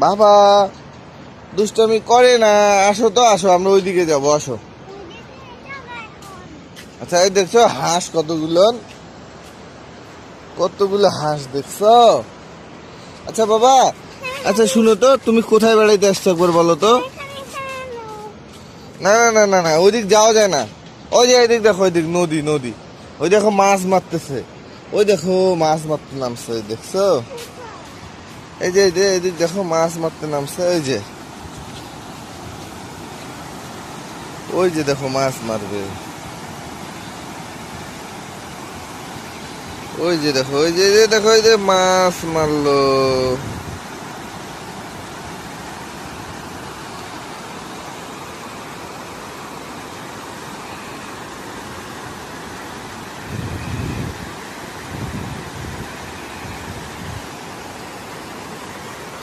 বাবা দুষ্টামি করে না, আসো তো আসো, আমরা ওইদিকে যাবো, আসো। আচ্ছা এই দেখছো হাঁস কতগুলো, কতগুলো হাঁস দেখছো? আচ্ছা বাবা, আচ্ছা শুনো তো, তুমি কোথায় বেড়াইতে আসছো একবার বলো তো? না না না না না, ওইদিক যাওয়া যায় না। ওই যে এদিক দেখো, ওইদিক নদী নদী, ওই দেখো মাছ মারতেছে, ওই দেখো মাছ মারতে নামছে, ওই দেখছো? এই যে এদিক দেখো মাছ মারতে নামছে, ওই যে দেখো মাছ মারবে, ওই যে দেখো, ওই যে দেখো, ওই যে মাছ মারলো।